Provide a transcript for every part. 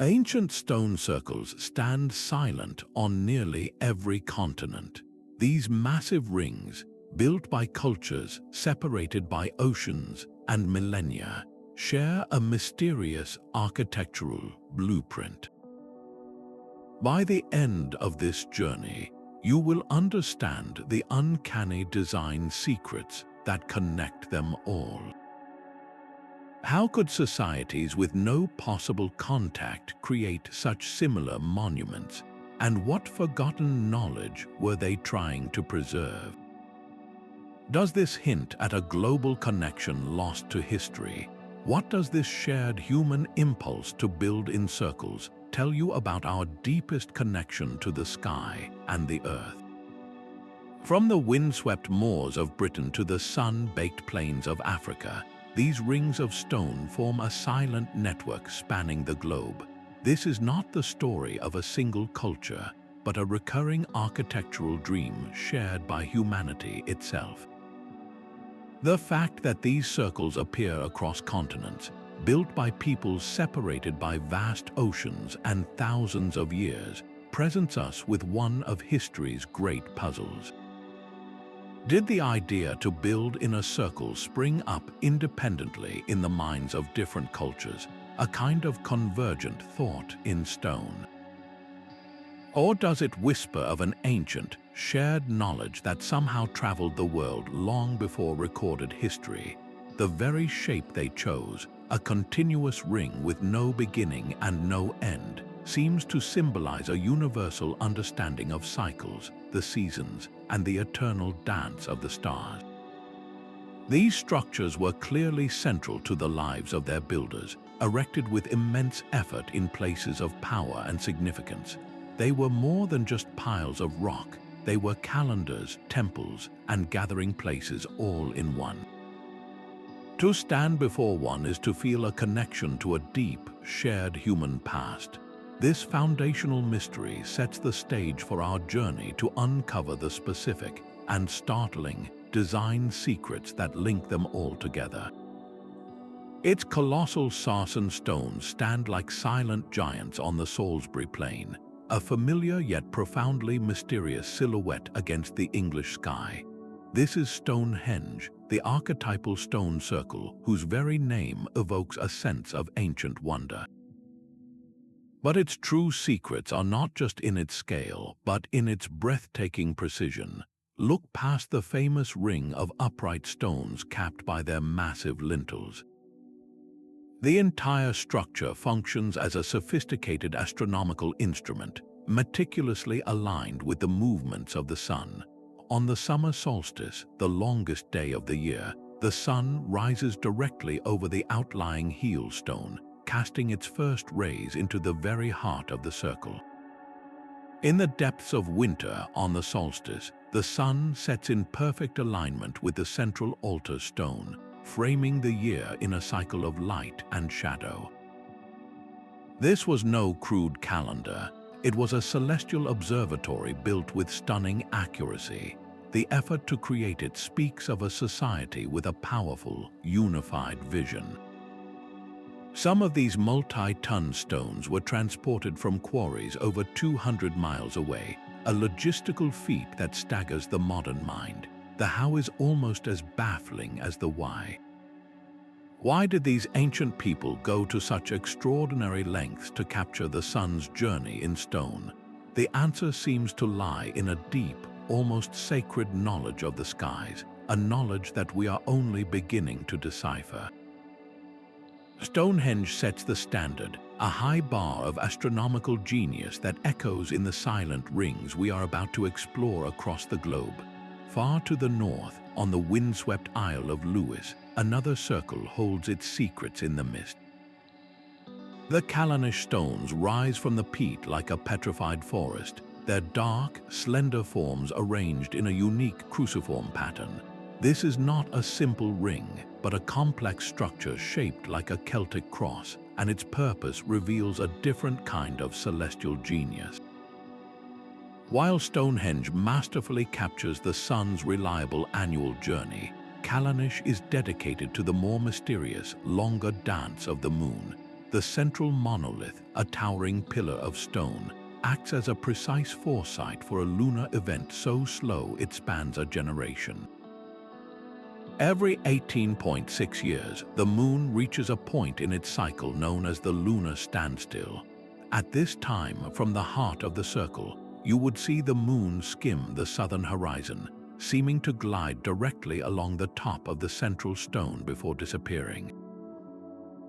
Ancient stone circles stand silent on nearly every continent. These massive rings, built by cultures separated by oceans and millennia, share a mysterious architectural blueprint. By the end of this journey, you will understand the uncanny design secrets that connect them all. How could societies with no possible contact create such similar monuments, and what forgotten knowledge were they trying to preserve? Does this hint at a global connection lost to history? What does this shared human impulse to build in circles tell you about our deepest connection to the sky and the earth? From the windswept moors of Britain to the sun-baked plains of Africa, these rings of stone form a silent network spanning the globe. This is not the story of a single culture, but a recurring architectural dream shared by humanity itself. The fact that these circles appear across continents, built by peoples separated by vast oceans and thousands of years, presents us with one of history's great puzzles. Did the idea to build in a circle spring up independently in the minds of different cultures, a kind of convergent thought in stone? Or does it whisper of an ancient, shared knowledge that somehow traveled the world long before recorded history? The very shape they chose, a continuous ring with no beginning and no end, seems to symbolize a universal understanding of cycles, the seasons, and the eternal dance of the stars. These structures were clearly central to the lives of their builders, erected with immense effort in places of power and significance. They were more than just piles of rock. They were calendars, temples, and gathering places all in one. To stand before one is to feel a connection to a deep, shared human past. This foundational mystery sets the stage for our journey to uncover the specific and startling design secrets that link them all together. Its colossal sarsen stones stand like silent giants on the Salisbury Plain, a familiar yet profoundly mysterious silhouette against the English sky. This is Stonehenge, the archetypal stone circle whose very name evokes a sense of ancient wonder. But its true secrets are not just in its scale, but in its breathtaking precision. Look past the famous ring of upright stones capped by their massive lintels. The entire structure functions as a sophisticated astronomical instrument, meticulously aligned with the movements of the sun. On the summer solstice, the longest day of the year, the sun rises directly over the outlying heel stone, casting its first rays into the very heart of the circle. In the depths of winter on the solstice, the sun sets in perfect alignment with the central altar stone, framing the year in a cycle of light and shadow. This was no crude calendar. It was a celestial observatory built with stunning accuracy. The effort to create it speaks of a society with a powerful, unified vision. Some of these multi-ton stones were transported from quarries over 200 miles away, a logistical feat that staggers the modern mind. The how is almost as baffling as the why. Why did these ancient people go to such extraordinary lengths to capture the sun's journey in stone? The answer seems to lie in a deep, almost sacred knowledge of the skies, a knowledge that we are only beginning to decipher. Stonehenge sets the standard, a high bar of astronomical genius that echoes in the silent rings we are about to explore across the globe. Far to the north, on the windswept Isle of Lewis, another circle holds its secrets in the mist. The Callanish stones rise from the peat like a petrified forest, their dark, slender forms arranged in a unique cruciform pattern. This is not a simple ring, but a complex structure shaped like a Celtic cross, and its purpose reveals a different kind of celestial genius. While Stonehenge masterfully captures the sun's reliable annual journey, Callanish is dedicated to the more mysterious, longer dance of the moon. The central monolith, a towering pillar of stone, acts as a precise foresight for a lunar event so slow it spans a generation. Every 18.6 years, the Moon reaches a point in its cycle known as the lunar standstill. At this time, from the heart of the circle, you would see the Moon skim the southern horizon, seeming to glide directly along the top of the central stone before disappearing.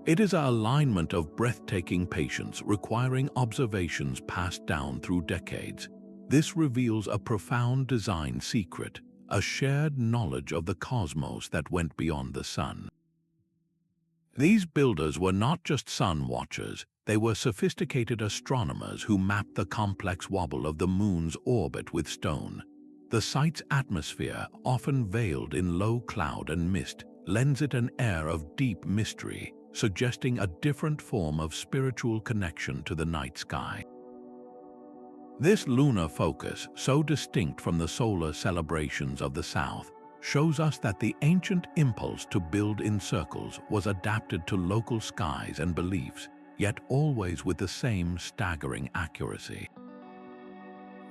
It is an alignment of breathtaking patience requiring observations passed down through decades. This reveals a profound design secret, a shared knowledge of the cosmos that went beyond the sun. These builders were not just sun watchers, they were sophisticated astronomers who mapped the complex wobble of the Moon's orbit with stone. The site's atmosphere, often veiled in low cloud and mist, lends it an air of deep mystery, suggesting a different form of spiritual connection to the night sky. This lunar focus, so distinct from the solar celebrations of the south, shows us that the ancient impulse to build in circles was adapted to local skies and beliefs, yet always with the same staggering accuracy.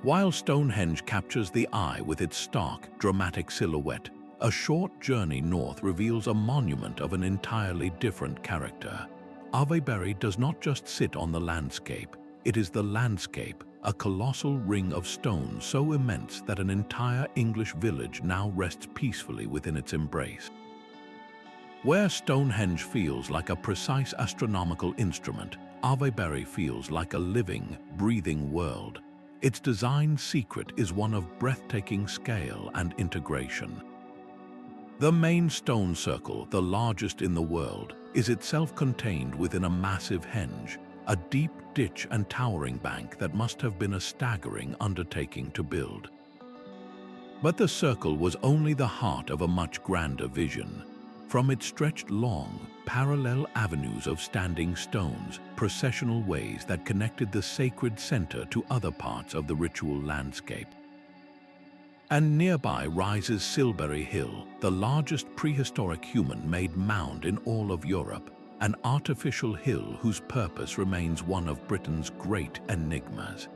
While Stonehenge captures the eye with its stark, dramatic silhouette, a short journey north reveals a monument of an entirely different character. Avebury does not just sit on the landscape, it is the landscape, a colossal ring of stone so immense that an entire English village now rests peacefully within its embrace. Where Stonehenge feels like a precise astronomical instrument, Avebury feels like a living, breathing world. Its design secret is one of breathtaking scale and integration. The main stone circle, the largest in the world, is itself contained within a massive henge, a deep ditch and towering bank that must have been a staggering undertaking to build. But the circle was only the heart of a much grander vision. From it stretched long, parallel avenues of standing stones, processional ways that connected the sacred center to other parts of the ritual landscape. And nearby rises Silbury Hill, the largest prehistoric human-made mound in all of Europe, an artificial hill whose purpose remains one of Britain's great enigmas.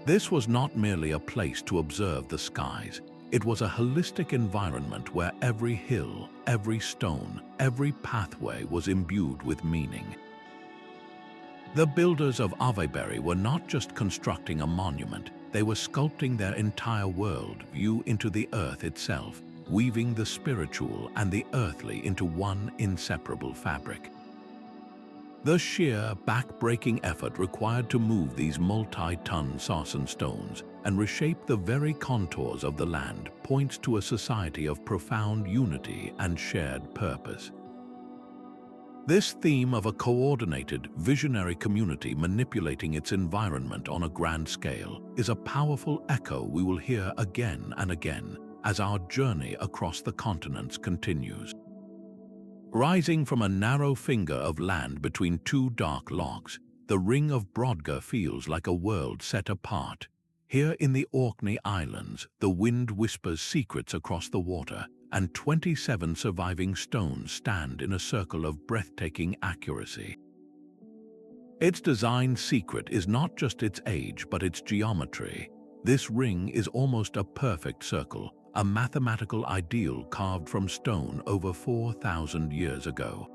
This was not merely a place to observe the skies, it was a holistic environment where every hill, every stone, every pathway was imbued with meaning. The builders of Avebury were not just constructing a monument, they were sculpting their entire world view into the earth itself, weaving the spiritual and the earthly into one inseparable fabric. The sheer, back-breaking effort required to move these multi-ton sarsen stones and reshape the very contours of the land points to a society of profound unity and shared purpose. This theme of a coordinated, visionary community manipulating its environment on a grand scale is a powerful echo we will hear again and again as our journey across the continents continues. Rising from a narrow finger of land between two dark lochs, the ring of Brodgar feels like a world set apart. Here in the Orkney Islands, the wind whispers secrets across the water, and 27 surviving stones stand in a circle of breathtaking accuracy. Its design secret is not just its age, but its geometry. This ring is almost a perfect circle, a mathematical ideal carved from stone over 4,000 years ago.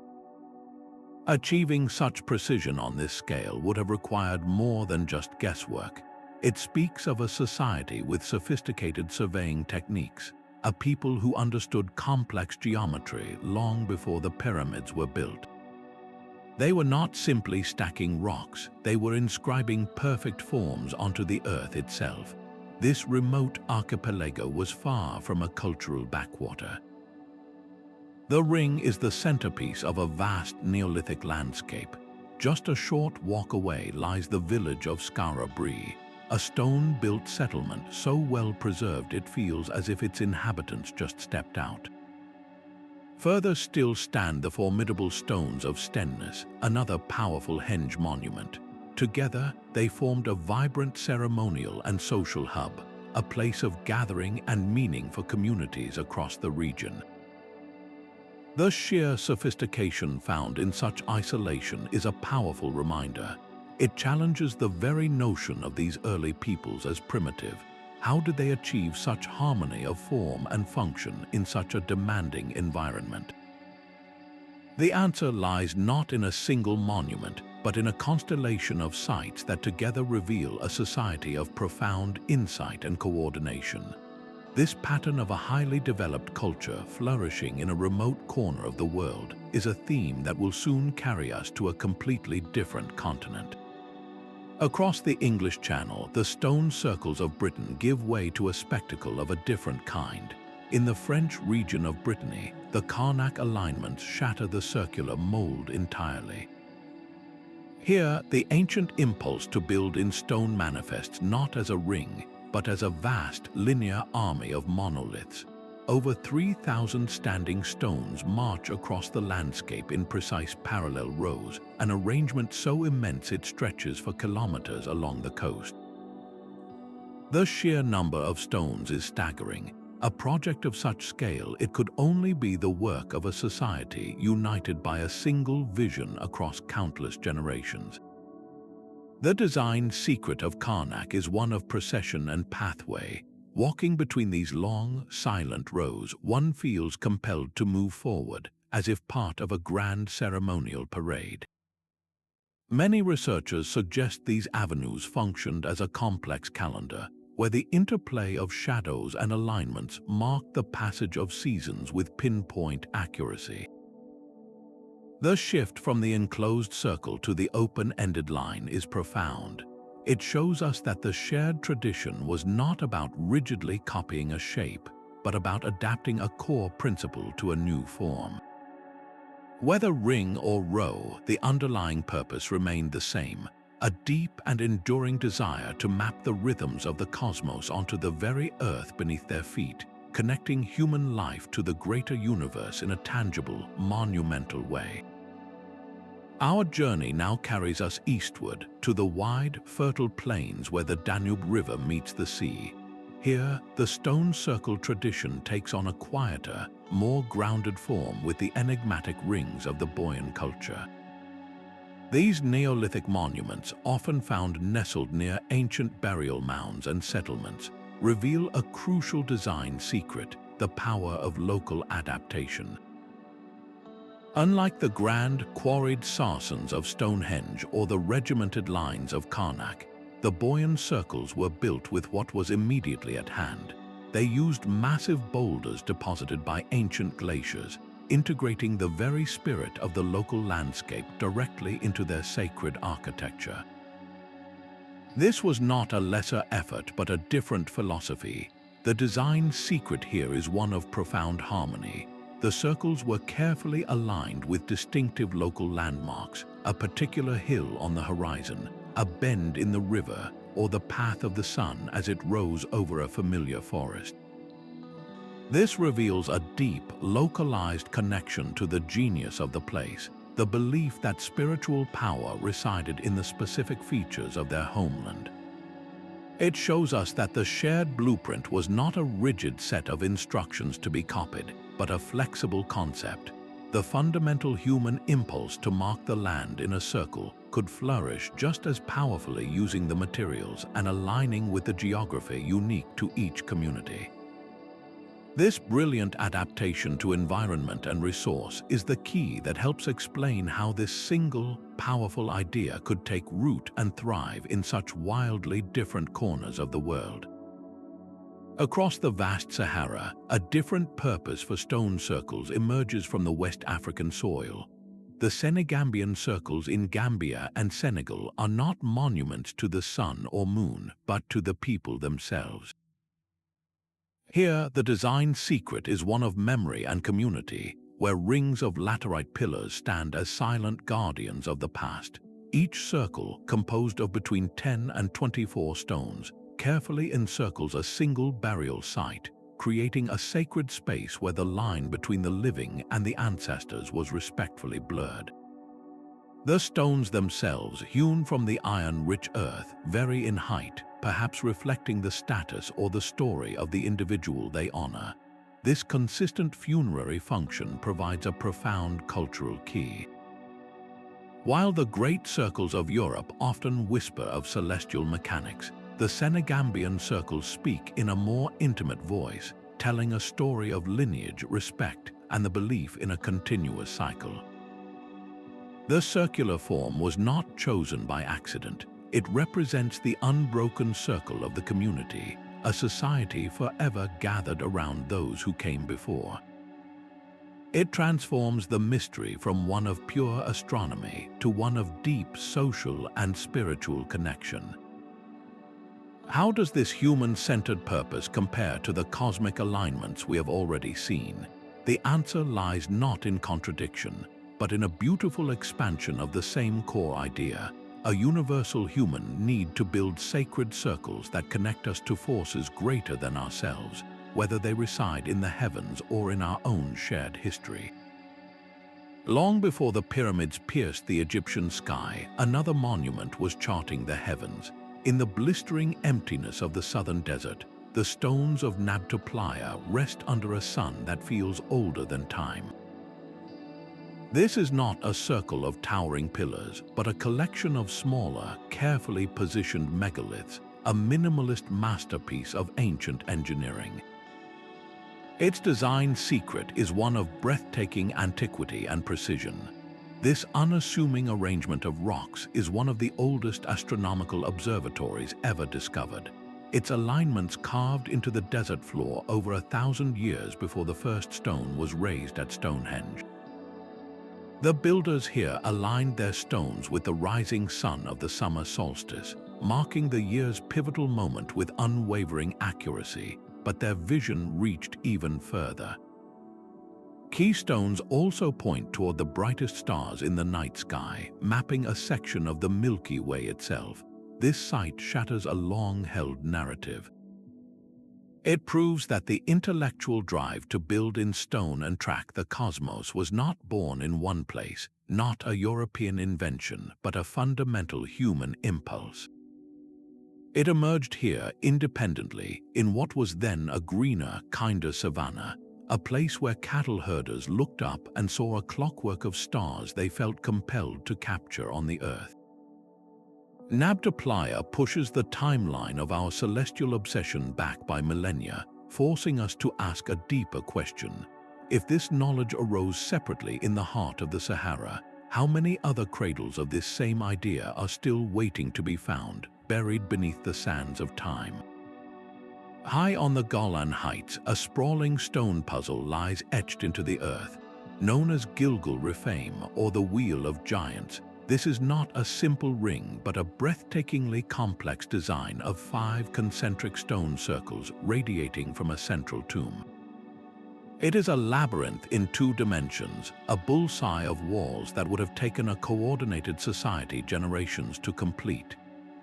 Achieving such precision on this scale would have required more than just guesswork. It speaks of a society with sophisticated surveying techniques, a people who understood complex geometry long before the pyramids were built. They were not simply stacking rocks, they were inscribing perfect forms onto the earth itself. This remote archipelago was far from a cultural backwater. The ring is the centerpiece of a vast Neolithic landscape. Just a short walk away lies the village of Scarabri, a stone-built settlement so well preserved it feels as if its inhabitants just stepped out. Further still stand the formidable stones of Stenness, another powerful henge monument. Together, they formed a vibrant ceremonial and social hub, a place of gathering and meaning for communities across the region. The sheer sophistication found in such isolation is a powerful reminder. It challenges the very notion of these early peoples as primitive. How did they achieve such harmony of form and function in such a demanding environment? The answer lies not in a single monument, but in a constellation of sites that together reveal a society of profound insight and coordination. This pattern of a highly developed culture flourishing in a remote corner of the world is a theme that will soon carry us to a completely different continent. Across the English Channel, the stone circles of Britain give way to a spectacle of a different kind. In the French region of Brittany, the Carnac alignments shatter the circular mold entirely. Here, the ancient impulse to build in stone manifests not as a ring, but as a vast linear army of monoliths. Over 3,000 standing stones march across the landscape in precise parallel rows, an arrangement so immense it stretches for kilometers along the coast. The sheer number of stones is staggering. A project of such scale, it could only be the work of a society united by a single vision across countless generations. The design secret of Carnac is one of procession and pathway. Walking between these long, silent rows, one feels compelled to move forward, as if part of a grand ceremonial parade. Many researchers suggest these avenues functioned as a complex calendar, where the interplay of shadows and alignments marked the passage of seasons with pinpoint accuracy. The shift from the enclosed circle to the open-ended line is profound. It shows us that the shared tradition was not about rigidly copying a shape, but about adapting a core principle to a new form. Whether ring or row, the underlying purpose remained the same, a deep and enduring desire to map the rhythms of the cosmos onto the very earth beneath their feet, connecting human life to the greater universe in a tangible, monumental way. Our journey now carries us eastward to the wide, fertile plains where the Danube River meets the sea. Here, the stone circle tradition takes on a quieter, more grounded form with the enigmatic rings of the Boyan culture. These Neolithic monuments, often found nestled near ancient burial mounds and settlements, reveal a crucial design secret: the power of local adaptation. Unlike the grand, quarried sarcens of Stonehenge or the regimented lines of Carnac, the Boyan circles were built with what was immediately at hand. They used massive boulders deposited by ancient glaciers, integrating the very spirit of the local landscape directly into their sacred architecture. This was not a lesser effort, but a different philosophy. The design secret here is one of profound harmony. The circles were carefully aligned with distinctive local landmarks: a particular hill on the horizon, a bend in the river, or the path of the sun as it rose over a familiar forest. This reveals a deep, localized connection to the genius of the place, the belief that spiritual power resided in the specific features of their homeland. It shows us that the shared blueprint was not a rigid set of instructions to be copied, but a flexible concept. The fundamental human impulse to mark the land in a circle could flourish just as powerfully using the materials and aligning with the geography unique to each community. This brilliant adaptation to environment and resource is the key that helps explain how this single, powerful idea could take root and thrive in such wildly different corners of the world. Across the vast Sahara, a different purpose for stone circles emerges from the West African soil. The Senegambian circles in Gambia and Senegal are not monuments to the sun or moon, but to the people themselves. Here, the design secret is one of memory and community, where rings of laterite pillars stand as silent guardians of the past. Each circle, composed of between 10 and 24 stones, carefully encircles a single burial site, creating a sacred space where the line between the living and the ancestors was respectfully blurred. The stones themselves, hewn from the iron-rich earth, vary in height, perhaps reflecting the status or the story of the individual they honor. This consistent funerary function provides a profound cultural key. While the great circles of Europe often whisper of celestial mechanics, the Senegambian circles speak in a more intimate voice, telling a story of lineage, respect, and the belief in a continuous cycle. The circular form was not chosen by accident. It represents the unbroken circle of the community, a society forever gathered around those who came before. It transforms the mystery from one of pure astronomy to one of deep social and spiritual connection. How does this human-centered purpose compare to the cosmic alignments we have already seen? The answer lies not in contradiction, but in a beautiful expansion of the same core idea, a universal human need to build sacred circles that connect us to forces greater than ourselves, whether they reside in the heavens or in our own shared history. Long before the pyramids pierced the Egyptian sky, another monument was charting the heavens. In the blistering emptiness of the southern desert, the stones of Nabta Playa rest under a sun that feels older than time. This is not a circle of towering pillars, but a collection of smaller, carefully positioned megaliths, a minimalist masterpiece of ancient engineering. Its design secret is one of breathtaking antiquity and precision. This unassuming arrangement of rocks is one of the oldest astronomical observatories ever discovered. Its alignments carved into the desert floor over 1,000 years before the first stone was raised at Stonehenge. The builders here aligned their stones with the rising sun of the summer solstice, marking the year's pivotal moment with unwavering accuracy, but their vision reached even further. Keystones also point toward the brightest stars in the night sky, mapping a section of the Milky Way itself. This site shatters a long-held narrative. It proves that the intellectual drive to build in stone and track the cosmos was not born in one place, not a European invention, but a fundamental human impulse. It emerged here independently in what was then a greener, kinder savanna, a place where cattle herders looked up and saw a clockwork of stars they felt compelled to capture on the earth. Nabta Playa pushes the timeline of our celestial obsession back by millennia, forcing us to ask a deeper question. If this knowledge arose separately in the heart of the Sahara, how many other cradles of this same idea are still waiting to be found, buried beneath the sands of time? High on the Golan Heights, a sprawling stone puzzle lies etched into the earth. Known as Gilgal Rephaim, or the Wheel of Giants, this is not a simple ring but a breathtakingly complex design of 5 concentric stone circles radiating from a central tomb. It is a labyrinth in 2 dimensions, a bullseye of walls that would have taken a coordinated society generations to complete.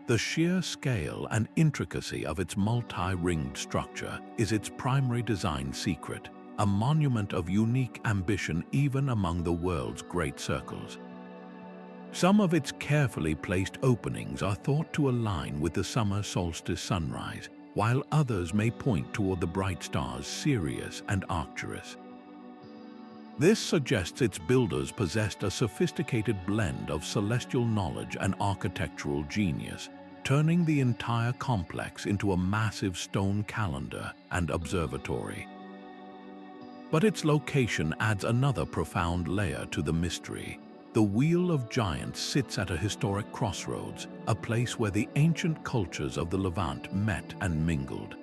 The sheer scale and intricacy of its multi-ringed structure is its primary design secret, a monument of unique ambition even among the world's great circles. Some of its carefully placed openings are thought to align with the summer solstice sunrise, while others may point toward the bright stars Sirius and Arcturus. This suggests its builders possessed a sophisticated blend of celestial knowledge and architectural genius, turning the entire complex into a massive stone calendar and observatory. But its location adds another profound layer to the mystery. The Wheel of Giants sits at a historic crossroads, a place where the ancient cultures of the Levant met and mingled.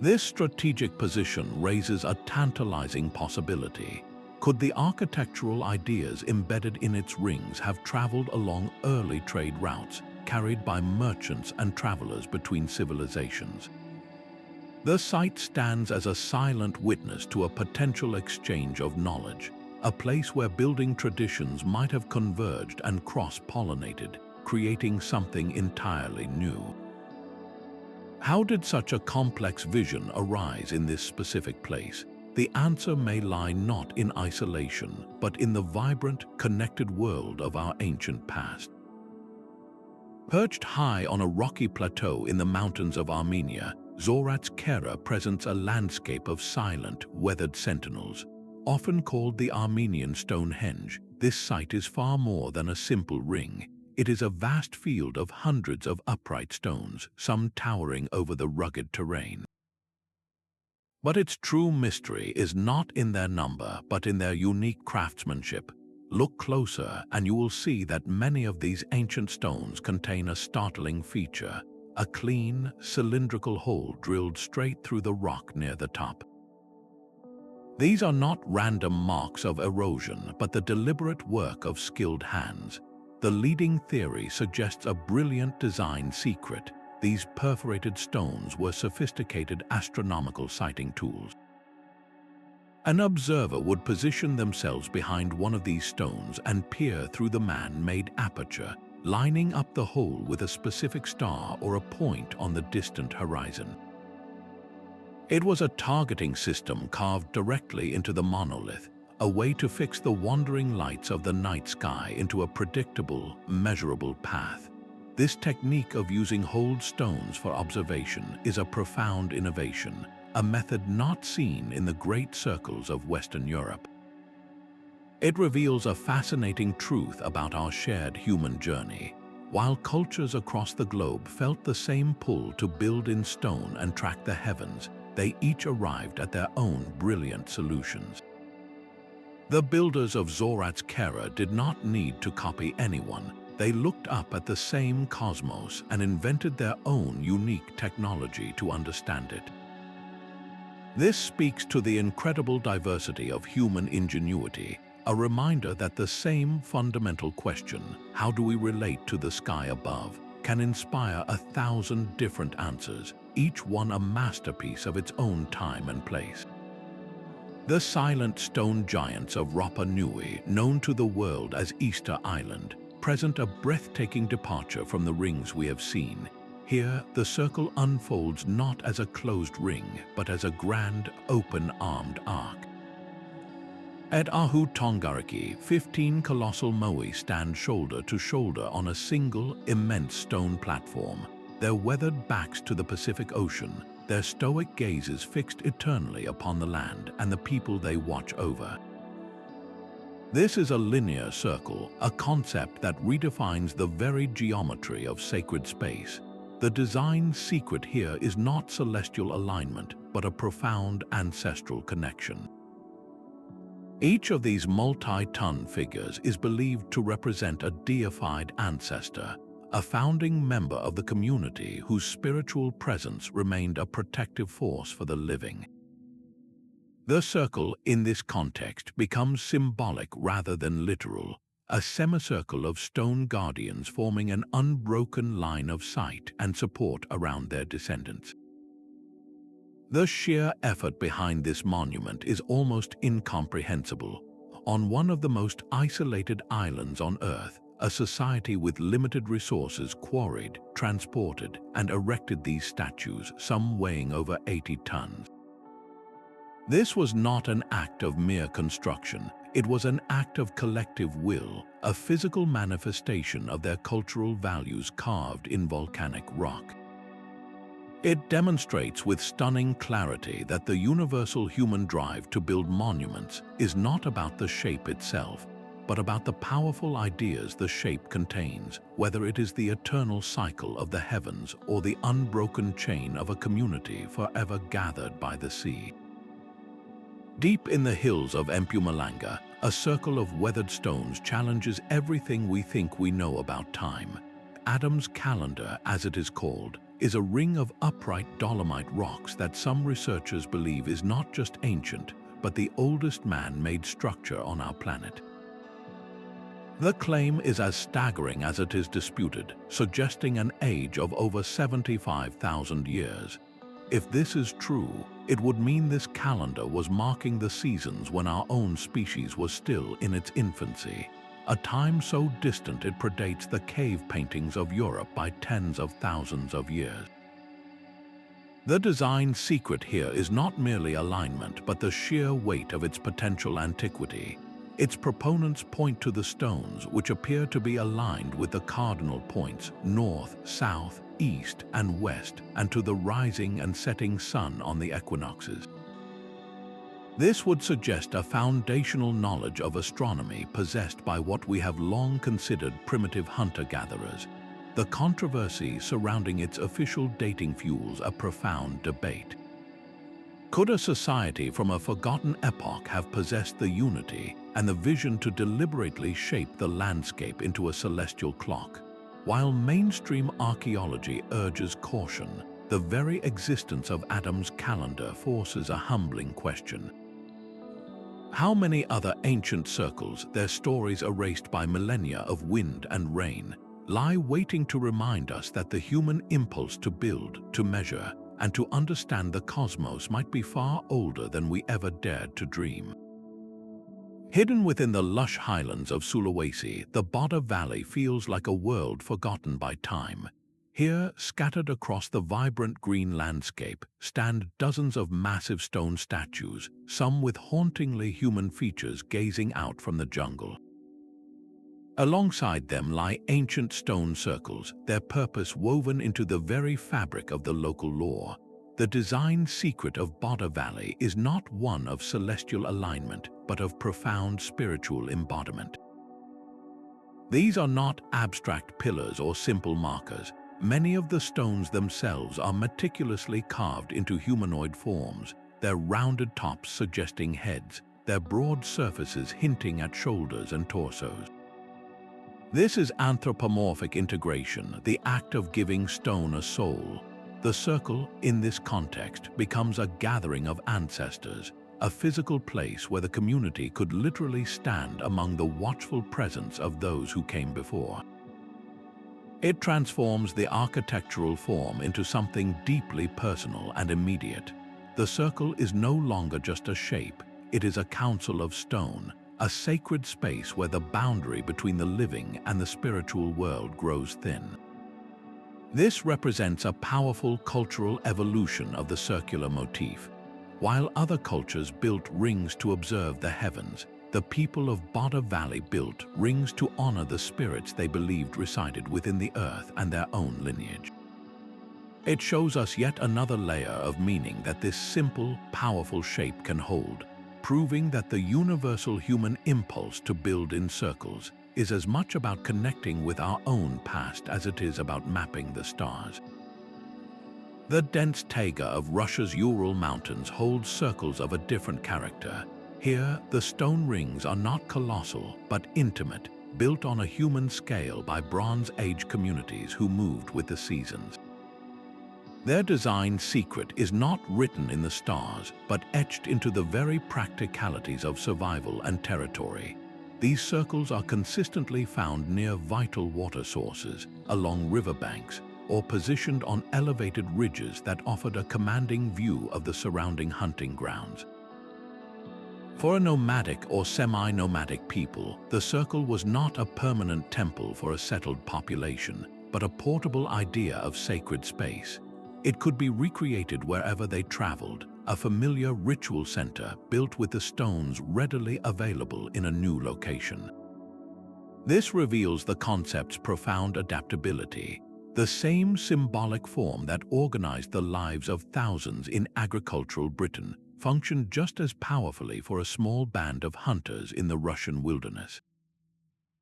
This strategic position raises a tantalizing possibility. Could the architectural ideas embedded in its rings have traveled along early trade routes, carried by merchants and travelers between civilizations? The site stands as a silent witness to a potential exchange of knowledge, a place where building traditions might have converged and cross-pollinated, creating something entirely new. How did such a complex vision arise in this specific place? The answer may lie not in isolation, but in the vibrant, connected world of our ancient past. Perched high on a rocky plateau in the mountains of Armenia, Zorats presents a landscape of silent, weathered sentinels. Often called the Armenian Stonehenge, this site is far more than a simple ring. It is a vast field of hundreds of upright stones, some towering over the rugged terrain. But its true mystery is not in their number, but in their unique craftsmanship. Look closer and you will see that many of these ancient stones contain a startling feature: a clean, cylindrical hole drilled straight through the rock near the top. These are not random marks of erosion, but the deliberate work of skilled hands. The leading theory suggests a brilliant design secret. These perforated stones were sophisticated astronomical sighting tools. An observer would position themselves behind one of these stones and peer through the man-made aperture, lining up the hole with a specific star or a point on the distant horizon. It was a targeting system carved directly into the monolith, a way to fix the wandering lights of the night sky into a predictable, measurable path. This technique of using holed stones for observation is a profound innovation, a method not seen in the great circles of Western Europe. It reveals a fascinating truth about our shared human journey. While cultures across the globe felt the same pull to build in stone and track the heavens, they each arrived at their own brilliant solutions. The builders of Zorats did not need to copy anyone. They looked up at the same cosmos and invented their own unique technology to understand it. This speaks to the incredible diversity of human ingenuity, a reminder that the same fundamental question, how do we relate to the sky above, can inspire 1,000 different answers, each one a masterpiece of its own time and place. The silent stone giants of Rapa Nui, known to the world as Easter Island, present a breathtaking departure from the rings we have seen. Here, the circle unfolds not as a closed ring, but as a grand, open-armed arc. At Ahu Tongariki, 15 colossal Moai stand shoulder to shoulder on a single, immense stone platform, their weathered backs to the Pacific Ocean, their stoic gazes fixed eternally upon the land and the people they watch over. This is a linear circle, a concept that redefines the very geometry of sacred space. The design secret here is not celestial alignment, but a profound ancestral connection. Each of these multi-ton figures is believed to represent a deified ancestor, a founding member of the community whose spiritual presence remained a protective force for the living. The circle, in this context, becomes symbolic rather than literal, a semicircle of stone guardians forming an unbroken line of sight and support around their descendants. The sheer effort behind this monument is almost incomprehensible. On one of the most isolated islands on Earth, a society with limited resources quarried, transported, and erected these statues, some weighing over 80 tons. This was not an act of mere construction. It was an act of collective will, a physical manifestation of their cultural values carved in volcanic rock. It demonstrates with stunning clarity that the universal human drive to build monuments is not about the shape itself, but about the powerful ideas the shape contains, whether it is the eternal cycle of the heavens or the unbroken chain of a community forever gathered by the sea. Deep in the hills of Mpumalanga, a circle of weathered stones challenges everything we think we know about time. Adam's calendar, as it is called, is a ring of upright dolomite rocks that some researchers believe is not just ancient, but the oldest man-made structure on our planet. The claim is as staggering as it is disputed, suggesting an age of over 75,000 years. If this is true, it would mean this calendar was marking the seasons when our own species was still in its infancy, a time so distant it predates the cave paintings of Europe by tens of thousands of years. The design secret here is not merely alignment, but the sheer weight of its potential antiquity. Its proponents point to the stones, which appear to be aligned with the cardinal points north, south, east, and west, and to the rising and setting sun on the equinoxes. This would suggest a foundational knowledge of astronomy possessed by what we have long considered primitive hunter-gatherers. The controversy surrounding its official dating fuels a profound debate. Could a society from a forgotten epoch have possessed the unity and the vision to deliberately shape the landscape into a celestial clock? While mainstream archaeology urges caution, the very existence of Adam's calendar forces a humbling question. How many other ancient circles, their stories erased by millennia of wind and rain, lie waiting to remind us that the human impulse to build, to measure, and to understand the cosmos might be far older than we ever dared to dream? Hidden within the lush highlands of Sulawesi, the Bada Valley feels like a world forgotten by time. Here, scattered across the vibrant green landscape, stand dozens of massive stone statues, some with hauntingly human features gazing out from the jungle. Alongside them lie ancient stone circles, their purpose woven into the very fabric of the local lore. The design secret of Bada Valley is not one of celestial alignment, but of profound spiritual embodiment. These are not abstract pillars or simple markers. Many of the stones themselves are meticulously carved into humanoid forms, their rounded tops suggesting heads, their broad surfaces hinting at shoulders and torsos. This is anthropomorphic integration, the act of giving stone a soul. The circle, in this context, becomes a gathering of ancestors, a physical place where the community could literally stand among the watchful presence of those who came before. It transforms the architectural form into something deeply personal and immediate. The circle is no longer just a shape, it is a council of stone, a sacred space where the boundary between the living and the spiritual world grows thin. This represents a powerful cultural evolution of the circular motif. While other cultures built rings to observe the heavens, the people of Bada Valley built rings to honor the spirits they believed resided within the earth and their own lineage. It shows us yet another layer of meaning that this simple, powerful shape can hold, proving that the universal human impulse to build in circles is as much about connecting with our own past as it is about mapping the stars. The dense taiga of Russia's Ural mountains holds circles of a different character. Here, the stone rings are not colossal, but intimate, built on a human scale by Bronze Age communities who moved with the seasons. Their design secret is not written in the stars, but etched into the very practicalities of survival and territory. These circles are consistently found near vital water sources, along riverbanks, or positioned on elevated ridges that offered a commanding view of the surrounding hunting grounds. For a nomadic or semi-nomadic people, the circle was not a permanent temple for a settled population, but a portable idea of sacred space. It could be recreated wherever they traveled, a familiar ritual center built with the stones readily available in a new location. This reveals the concept's profound adaptability. The same symbolic form that organized the lives of thousands in agricultural Britain functioned just as powerfully for a small band of hunters in the Russian wilderness.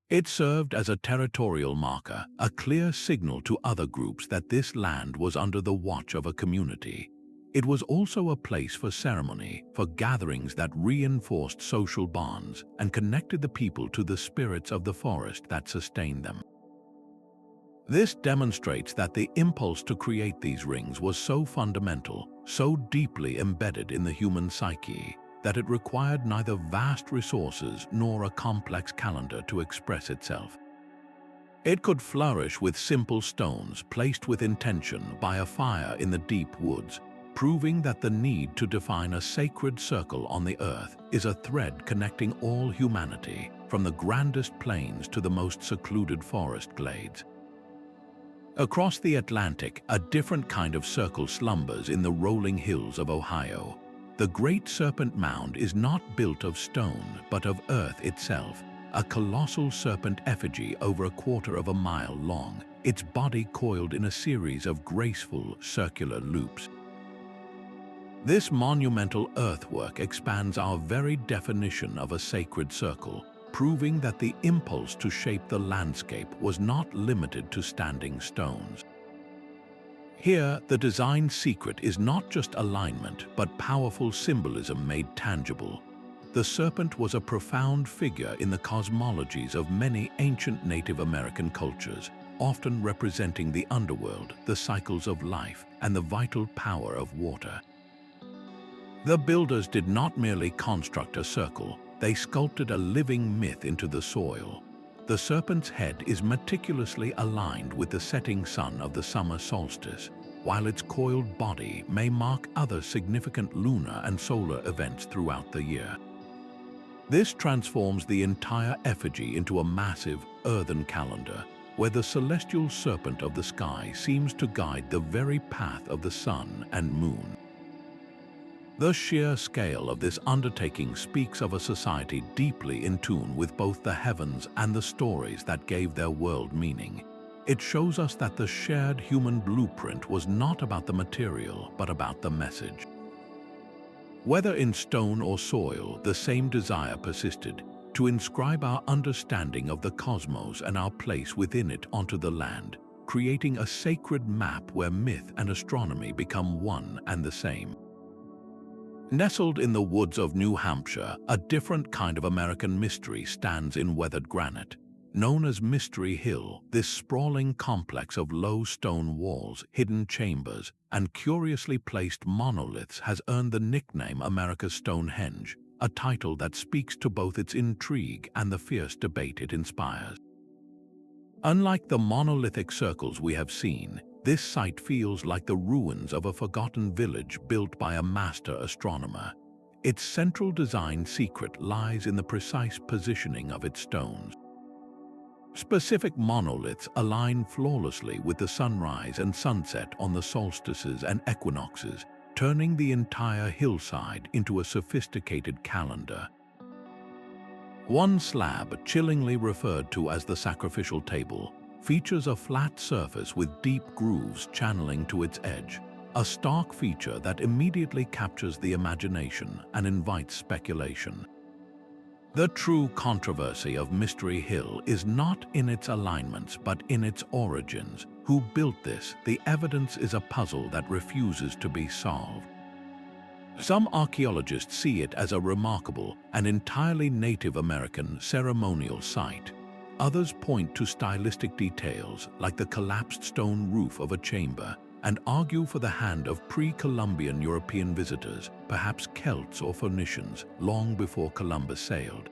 It served as a territorial marker, a clear signal to other groups that this land was under the watch of a community. It was also a place for ceremony, for gatherings that reinforced social bonds and connected the people to the spirits of the forest that sustained them. This demonstrates that the impulse to create these rings was so fundamental, so deeply embedded in the human psyche, that it required neither vast resources nor a complex calendar to express itself. It could flourish with simple stones placed with intention by a fire in the deep woods, proving that the need to define a sacred circle on the earth is a thread connecting all humanity, from the grandest plains to the most secluded forest glades. Across the Atlantic, a different kind of circle slumbers in the rolling hills of Ohio. The Great Serpent Mound is not built of stone, but of earth itself, a colossal serpent effigy over 1/4 of a mile long, its body coiled in a series of graceful circular loops. This monumental earthwork expands our very definition of a sacred circle, proving that the impulse to shape the landscape was not limited to standing stones. Here, the design secret is not just alignment, but powerful symbolism made tangible. The serpent was a profound figure in the cosmologies of many ancient Native American cultures, often representing the underworld, the cycles of life, and the vital power of water. The builders did not merely construct a circle, they sculpted a living myth into the soil. The serpent's head is meticulously aligned with the setting sun of the summer solstice, while its coiled body may mark other significant lunar and solar events throughout the year. This transforms the entire effigy into a massive earthen calendar, where the celestial serpent of the sky seems to guide the very path of the sun and moon. The sheer scale of this undertaking speaks of a society deeply in tune with both the heavens and the stories that gave their world meaning. It shows us that the shared human blueprint was not about the material, but about the message. Whether in stone or soil, the same desire persisted, to inscribe our understanding of the cosmos and our place within it onto the land, creating a sacred map where myth and astronomy become one and the same. Nestled in the woods of New Hampshire, a different kind of American mystery stands in weathered granite. Known as Mystery Hill, this sprawling complex of low stone walls, hidden chambers, and curiously placed monoliths has earned the nickname America's Stonehenge, a title that speaks to both its intrigue and the fierce debate it inspires. Unlike the monolithic circles we have seen, this site feels like the ruins of a forgotten village built by a master astronomer. Its central design secret lies in the precise positioning of its stones. Specific monoliths align flawlessly with the sunrise and sunset on the solstices and equinoxes, turning the entire hillside into a sophisticated calendar. One slab, chillingly referred to as the sacrificial table, features a flat surface with deep grooves channeling to its edge, a stark feature that immediately captures the imagination and invites speculation. The true controversy of Mystery Hill is not in its alignments but in its origins. Who built this? The evidence is a puzzle that refuses to be solved. Some archaeologists see it as a remarkable and entirely Native American ceremonial site. Others point to stylistic details like the collapsed stone roof of a chamber and argue for the hand of pre-Columbian European visitors, perhaps Celts or Phoenicians, long before Columbus sailed.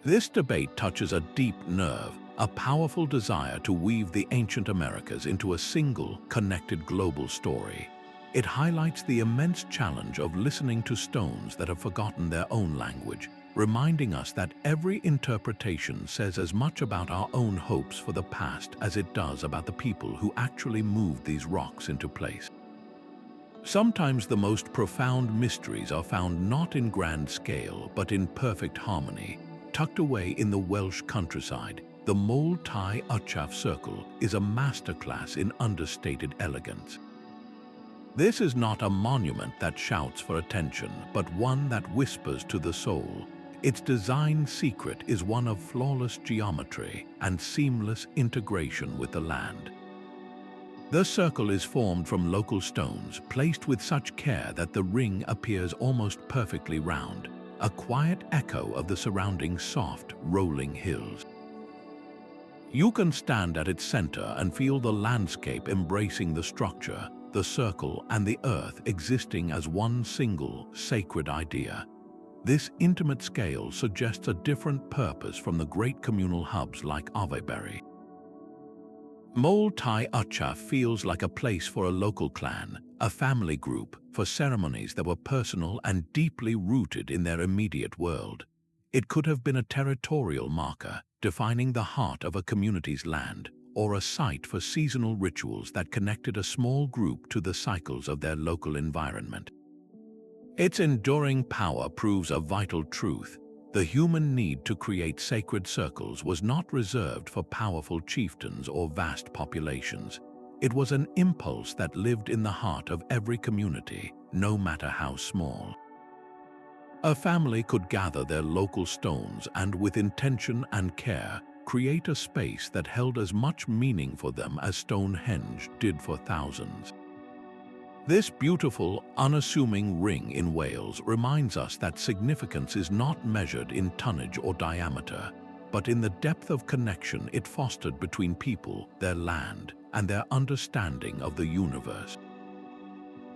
This debate touches a deep nerve, a powerful desire to weave the ancient Americas into a single, connected global story. It highlights the immense challenge of listening to stones that have forgotten their own language, reminding us that every interpretation says as much about our own hopes for the past as it does about the people who actually moved these rocks into place. Sometimes the most profound mysteries are found not in grand scale, but in perfect harmony. Tucked away in the Welsh countryside, the Moel Tai Uchaf Circle is a masterclass in understated elegance. This is not a monument that shouts for attention, but one that whispers to the soul. Its design secret is one of flawless geometry and seamless integration with the land. The circle is formed from local stones, placed with such care that the ring appears almost perfectly round, a quiet echo of the surrounding soft, rolling hills. You can stand at its center and feel the landscape embracing the structure, the circle and the earth existing as one single, sacred idea. This intimate scale suggests a different purpose from the great communal hubs like Avebury. Moel Tai Uchaf feels like a place for a local clan, a family group, for ceremonies that were personal and deeply rooted in their immediate world. It could have been a territorial marker, defining the heart of a community's land, or a site for seasonal rituals that connected a small group to the cycles of their local environment. Its enduring power proves a vital truth. The human need to create sacred circles was not reserved for powerful chieftains or vast populations. It was an impulse that lived in the heart of every community, no matter how small. A family could gather their local stones and, with intention and care, create a space that held as much meaning for them as Stonehenge did for thousands. This beautiful, unassuming ring in Wales reminds us that significance is not measured in tonnage or diameter, but in the depth of connection it fostered between people, their land, and their understanding of the universe.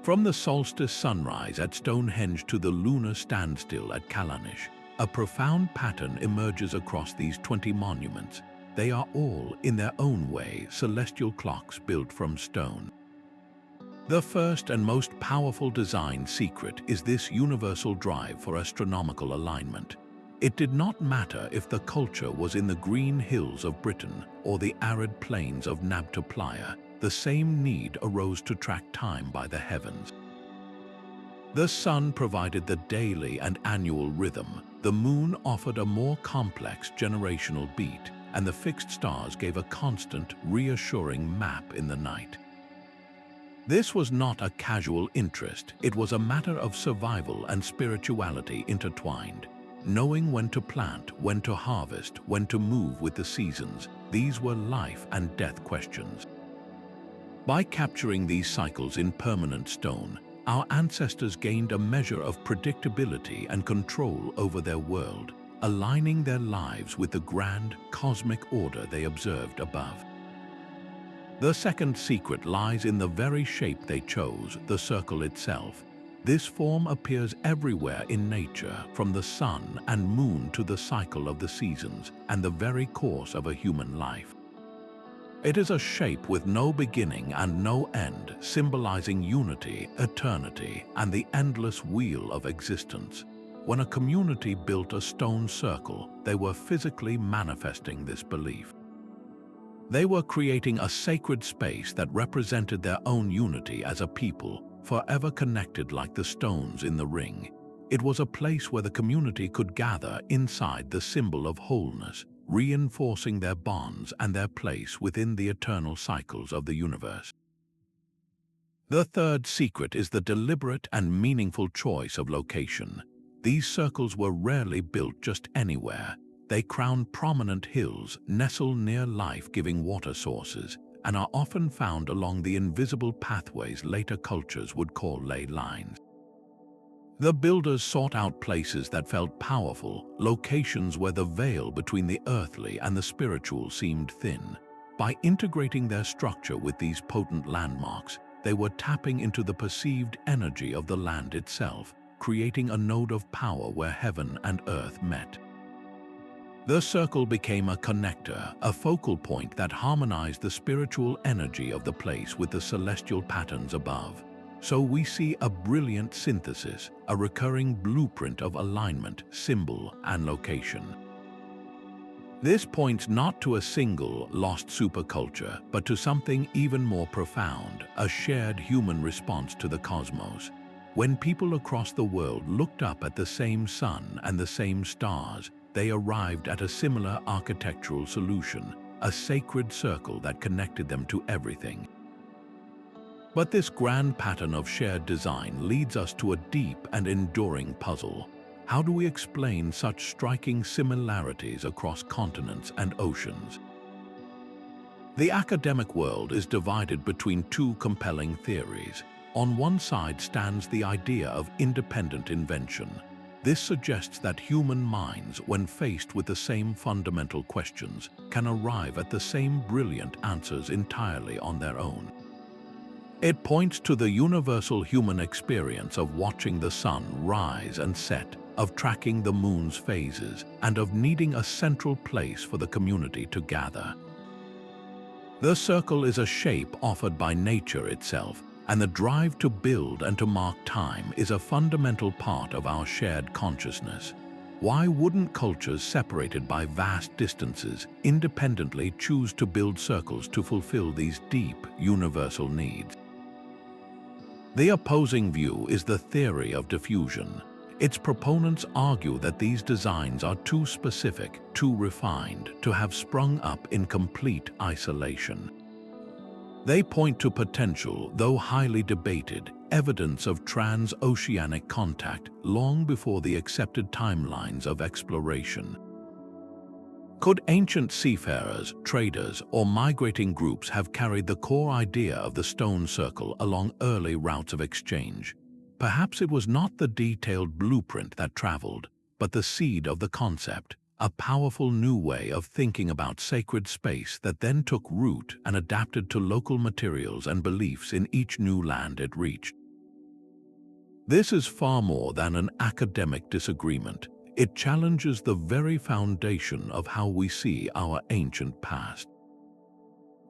From the solstice sunrise at Stonehenge to the lunar standstill at Callanish, a profound pattern emerges across these 20 monuments. They are all, in their own way, celestial clocks built from stone. The first and most powerful design secret is this universal drive for astronomical alignment. It did not matter if the culture was in the green hills of Britain or the arid plains of Nabta Playa, the same need arose to track time by the heavens. The sun provided the daily and annual rhythm, the moon offered a more complex generational beat, and the fixed stars gave a constant, reassuring map in the night. This was not a casual interest, it was a matter of survival and spirituality intertwined. Knowing when to plant, when to harvest, when to move with the seasons, these were life and death questions. By capturing these cycles in permanent stone, our ancestors gained a measure of predictability and control over their world, aligning their lives with the grand, cosmic order they observed above. The second secret lies in the very shape they chose, the circle itself. This form appears everywhere in nature, from the sun and moon to the cycle of the seasons and the very course of a human life. It is a shape with no beginning and no end, symbolizing unity, eternity, and the endless wheel of existence. When a community built a stone circle, they were physically manifesting this belief. They were creating a sacred space that represented their own unity as a people, forever connected like the stones in the ring. It was a place where the community could gather inside the symbol of wholeness, reinforcing their bonds and their place within the eternal cycles of the universe. The third secret is the deliberate and meaningful choice of location. These circles were rarely built just anywhere. They crown prominent hills, nestle near life-giving water sources, and are often found along the invisible pathways later cultures would call ley lines. The builders sought out places that felt powerful, locations where the veil between the earthly and the spiritual seemed thin. By integrating their structure with these potent landmarks, they were tapping into the perceived energy of the land itself, creating a node of power where heaven and earth met. The circle became a connector, a focal point that harmonized the spiritual energy of the place with the celestial patterns above. So we see a brilliant synthesis, a recurring blueprint of alignment, symbol, and location. This points not to a single, lost superculture, but to something even more profound, a shared human response to the cosmos. When people across the world looked up at the same sun and the same stars, they arrived at a similar architectural solution, a sacred circle that connected them to everything. But this grand pattern of shared design leads us to a deep and enduring puzzle. How do we explain such striking similarities across continents and oceans? The academic world is divided between two compelling theories. On one side stands the idea of independent invention. This suggests that human minds, when faced with the same fundamental questions, can arrive at the same brilliant answers entirely on their own. It points to the universal human experience of watching the sun rise and set, of tracking the moon's phases, and of needing a central place for the community to gather. The circle is a shape offered by nature itself, and the drive to build and to mark time is a fundamental part of our shared consciousness. Why wouldn't cultures separated by vast distances independently choose to build circles to fulfill these deep, universal needs? The opposing view is the theory of diffusion. Its proponents argue that these designs are too specific, too refined, to have sprung up in complete isolation. They point to potential, though highly debated, evidence of transoceanic contact long before the accepted timelines of exploration. Could ancient seafarers, traders, or migrating groups have carried the core idea of the stone circle along early routes of exchange? Perhaps it was not the detailed blueprint that traveled, but the seed of the concept, a powerful new way of thinking about sacred space that then took root and adapted to local materials and beliefs in each new land it reached. This is far more than an academic disagreement. It challenges the very foundation of how we see our ancient past.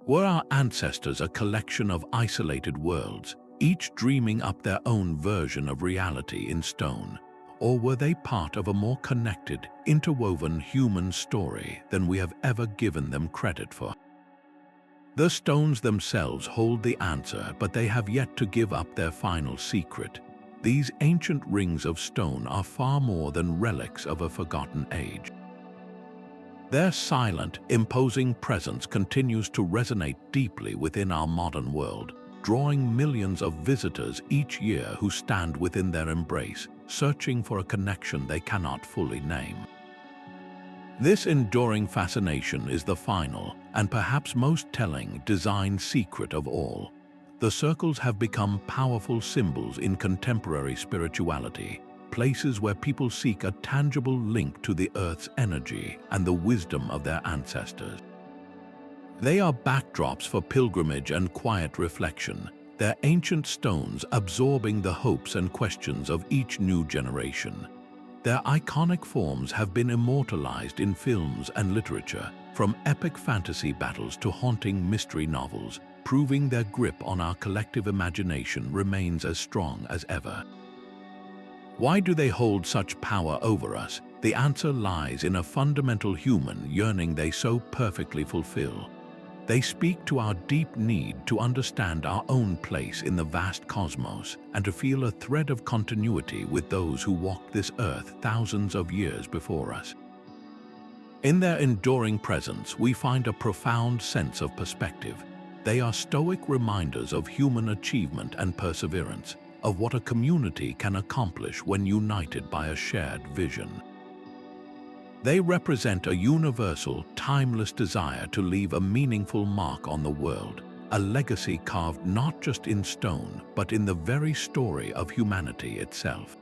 Were our ancestors a collection of isolated worlds, each dreaming up their own version of reality in stone? Or were they part of a more connected, interwoven human story than we have ever given them credit for? The stones themselves hold the answer, but they have yet to give up their final secret. These ancient rings of stone are far more than relics of a forgotten age. Their silent, imposing presence continues to resonate deeply within our modern world, drawing millions of visitors each year who stand within their embrace, searching for a connection they cannot fully name. This enduring fascination is the final, and perhaps most telling, design secret of all. The circles have become powerful symbols in contemporary spirituality, places where people seek a tangible link to the Earth's energy and the wisdom of their ancestors. They are backdrops for pilgrimage and quiet reflection, their ancient stones absorbing the hopes and questions of each new generation. Their iconic forms have been immortalized in films and literature, from epic fantasy battles to haunting mystery novels, proving their grip on our collective imagination remains as strong as ever. Why do they hold such power over us? The answer lies in a fundamental human yearning they so perfectly fulfill. They speak to our deep need to understand our own place in the vast cosmos and to feel a thread of continuity with those who walked this earth thousands of years before us. In their enduring presence, we find a profound sense of perspective. They are stoic reminders of human achievement and perseverance, of what a community can accomplish when united by a shared vision. They represent a universal, timeless desire to leave a meaningful mark on the world, a legacy carved not just in stone, but in the very story of humanity itself.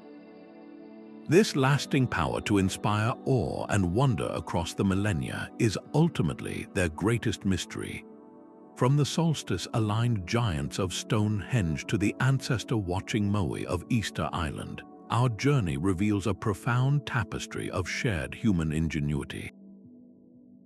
This lasting power to inspire awe and wonder across the millennia is ultimately their greatest mystery. From the solstice-aligned giants of Stonehenge to the ancestor-watching Moai of Easter Island, our journey reveals a profound tapestry of shared human ingenuity.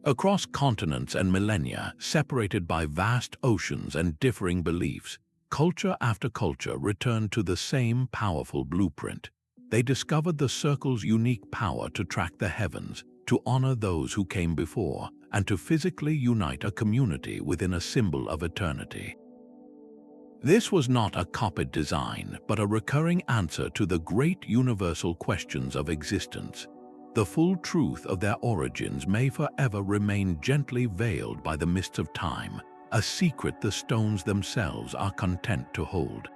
Across continents and millennia, separated by vast oceans and differing beliefs, culture after culture returned to the same powerful blueprint. They discovered the circle's unique power to track the heavens, to honor those who came before, and to physically unite a community within a symbol of eternity. This was not a copied design, but a recurring answer to the great universal questions of existence. The full truth of their origins may forever remain gently veiled by the mists of time, a secret the stones themselves are content to hold.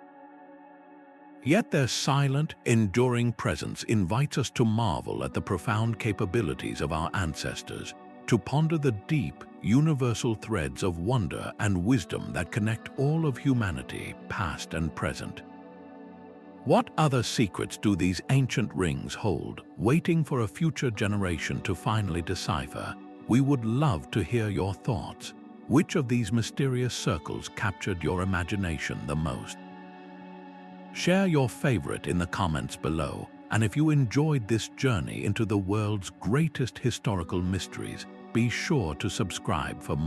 Yet their silent, enduring presence invites us to marvel at the profound capabilities of our ancestors, to ponder the deep, universal threads of wonder and wisdom that connect all of humanity, past and present. What other secrets do these ancient rings hold, waiting for a future generation to finally decipher? We would love to hear your thoughts. Which of these mysterious circles captured your imagination the most? Share your favorite in the comments below, and if you enjoyed this journey into the world's greatest historical mysteries, be sure to subscribe for more.